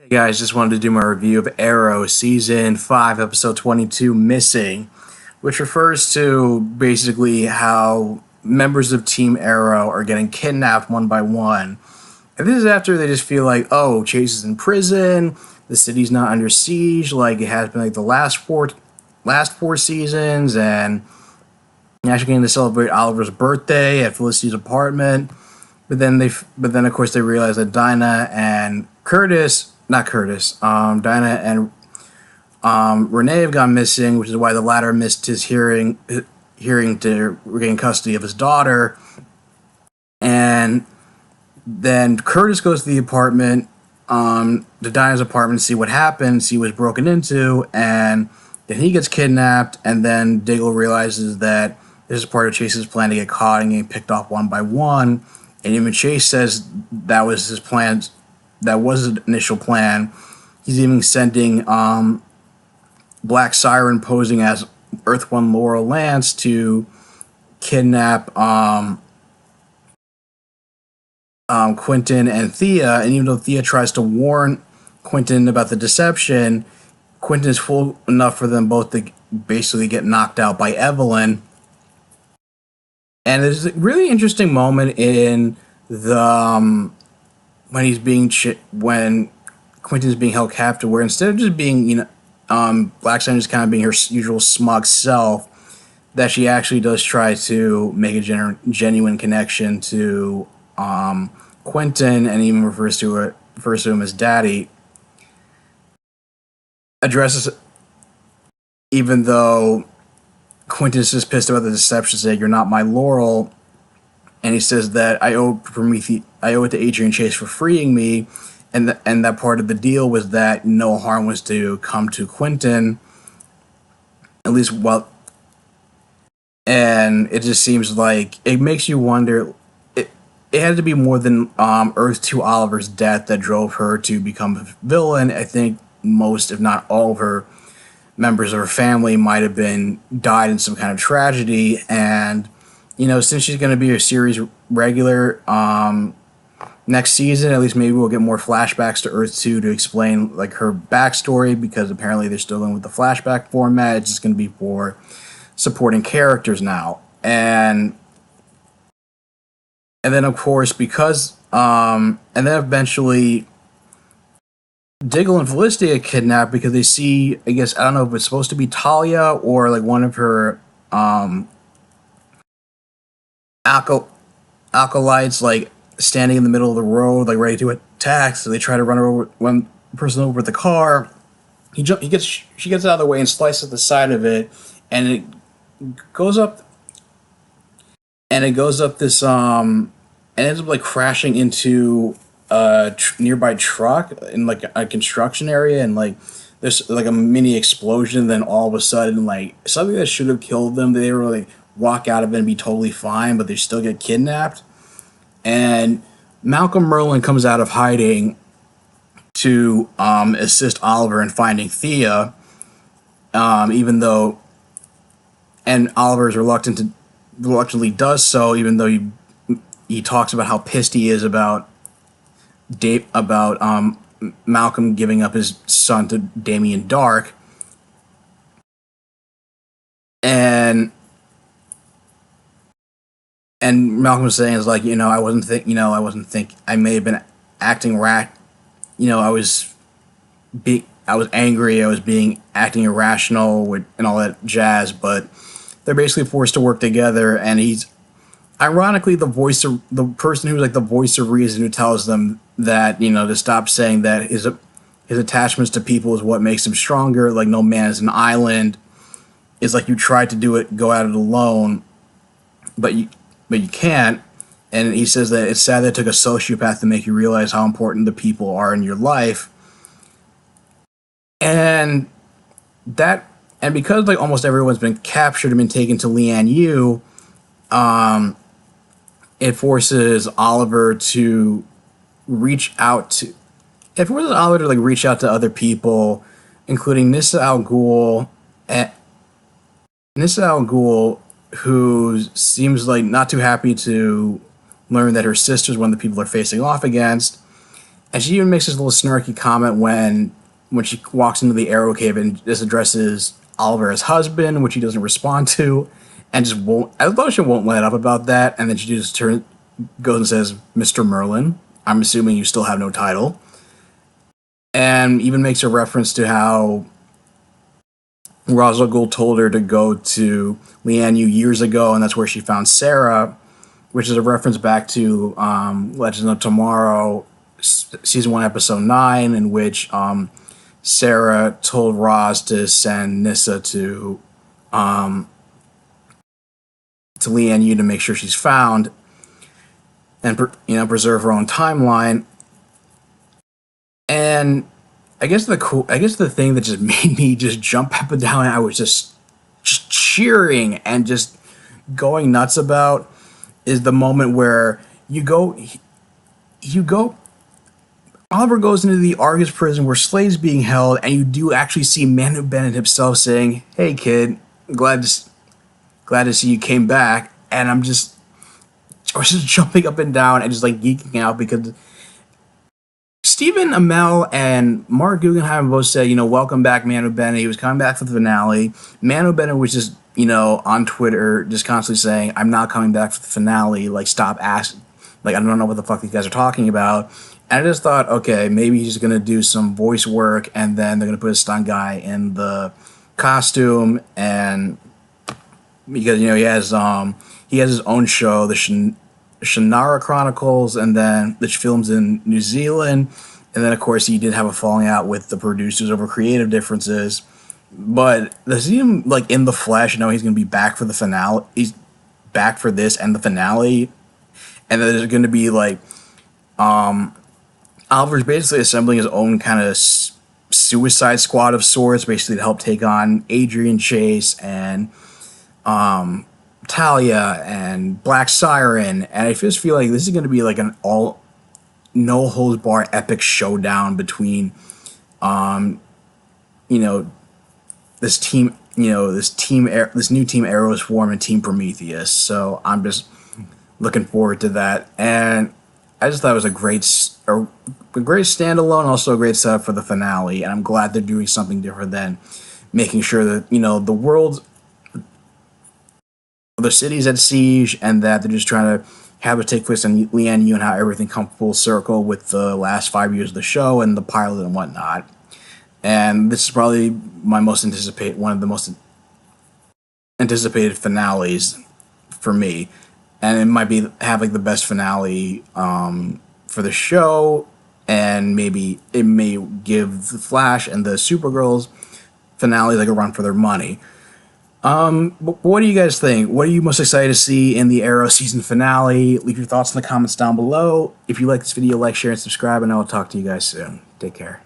Hey guys, just wanted to do my review of Arrow Season 5, Episode 22, Missing, which refers to basically how members of Team Arrow are getting kidnapped one by one. And this is after they just feel like, oh, Chase is in prison, the city's not under siege like it has been like the last four seasons, and actually getting to celebrate Oliver's birthday at Felicity's apartment. But then of course they realize that Dinah and Dinah and Renee have gone missing, which is why the latter missed his hearing to regain custody of his daughter. And then Curtis goes to the apartment, to Dinah's apartment, to see what happened, see what's broken into, and then he gets kidnapped. And then Diggle realizes that this is part of Chase's plan to get caught and getting picked off one by one. And even Chase says that was his plan. That was his initial plan. He's even sending Black Siren posing as Earth One Laurel Lance to kidnap Quentin and Thea. And even though Thea tries to warn Quentin about the deception, Quentin is fool enough for them both to basically get knocked out by Evelyn. And there's a really interesting moment in the when Quentin's being held captive, where instead of just being Black Siren just kind of being her usual smug self, that she actually does try to make a genuine connection to Quentin, and even refers to him as Daddy. Addresses, even though Quentin's just pissed about the deception, saying you're not my Laurel, and he says that I owe it to Adrian Chase for freeing me, and that part of the deal was that no harm was to come to Quentin, at least and it just seems like it makes you wonder. It had to be more than Earth 2 Oliver's death that drove her to become a villain. I think most, if not all, of her members of her family might have died in some kind of tragedy. And since she's going to be a series regular next season, at least maybe we'll get more flashbacks to Earth 2 to explain like her backstory, because apparently they're still going with the flashback format. It's just going to be for supporting characters now. And then of course, because and then eventually Diggle and Felicity get kidnapped because they see, I guess, I don't know if it's supposed to be Talia or like one of her acolytes, like standing in the middle of the road, like ready to attack. So they try to run over one person over with the car. She gets out of the way and slices the side of it, and it goes up this and ends up like crashing into a nearby truck in like a construction area, and like there's like a mini explosion. Then all of a sudden, like something that should have killed them, they were like walk out of it and be totally fine, but they still get kidnapped. And Malcolm Merlin comes out of hiding to assist Oliver in finding Thea, even though, and Oliver is reluctantly does so, even though he talks about how pissed he is about Malcolm giving up his son to Damien Dark. And Malcolm was saying is like, I may have been acting I was angry, I was acting irrational and all that jazz, but they're basically forced to work together. And he's ironically the person who's like the voice of reason, who tells them that to stop saying that his attachments to people is what makes him stronger. Like no man is an island. It's like you try to do it, go at it alone, but you can't. And he says that it's sad that it took a sociopath to make you realize how important the people are in your life. And because like almost everyone's been captured and been taken to Lian Yu, it forces Oliver to reach out to other people, including Nissa Al Ghul, who seems like not too happy to learn that her sister's one of the people they're facing off against. And she even makes this little snarky comment when she walks into the Arrow Cave and just addresses Oliver as husband, which he doesn't respond to, and just won't. I thought she won't let up about that, and then she just goes and says, "Mr. Merlin, I'm assuming you still have no title," and even makes a reference to how Ra's al Ghul told her to go to Lian Yu years ago, and that's where she found Sarah, which is a reference back to Legends of Tomorrow, season 1, episode 9, in which Sarah told Ra's to send Nyssa to Lian Yu to make sure she's found and preserve her own timeline. And I guess the thing that just made me just jump up and down, I was just cheering and just going nuts about, is the moment where Oliver goes into the Argus prison where Slade's being held, and you do actually see Manu Bennett himself saying, "Hey kid, glad to see you came back." And I was just jumping up and down and just like geeking out, because Stephen Amell and Mark Guggenheim both said, welcome back, Manu Bennett. He was coming back for the finale. Manu Bennett was just, on Twitter, just constantly saying, "I'm not coming back for the finale. Like, stop asking. Like, I don't know what the fuck these guys are talking about." And I just thought, okay, maybe he's going to do some voice work, and then they're going to put a stunt guy in the costume, and because, he has his own show, the Shannara Chronicles, and then which films in New Zealand, and then of course he did have a falling out with the producers over creative differences. But to see him like in the flesh, he's going to be back for the finale. He's back for this and the finale, and then there's going to be like Oliver's basically assembling his own kind of suicide squad of sorts, basically to help take on Adrian Chase and Talia and Black Siren, and I just feel like this is going to be like an all no holds bar epic showdown between this team, this new team Arrow's form and Team Prometheus. So I'm just looking forward to that, and I just thought it was a great standalone, also a great setup for the finale, and I'm glad they're doing something different than making sure that the world, the city's at siege, and that they're just trying to have it take place in Lian Yu and how everything comes full circle with the last 5 years of the show and the pilot and whatnot. And this is probably one of the most anticipated finales for me, and it might have like the best finale for the show, and maybe it may give the Flash and the Supergirls finale like a run for their money. What do you guys think? What are you most excited to see in the Arrow season finale? Leave your thoughts in the comments down below. If you like this video, like, share, and subscribe, and I will talk to you guys soon. Take care.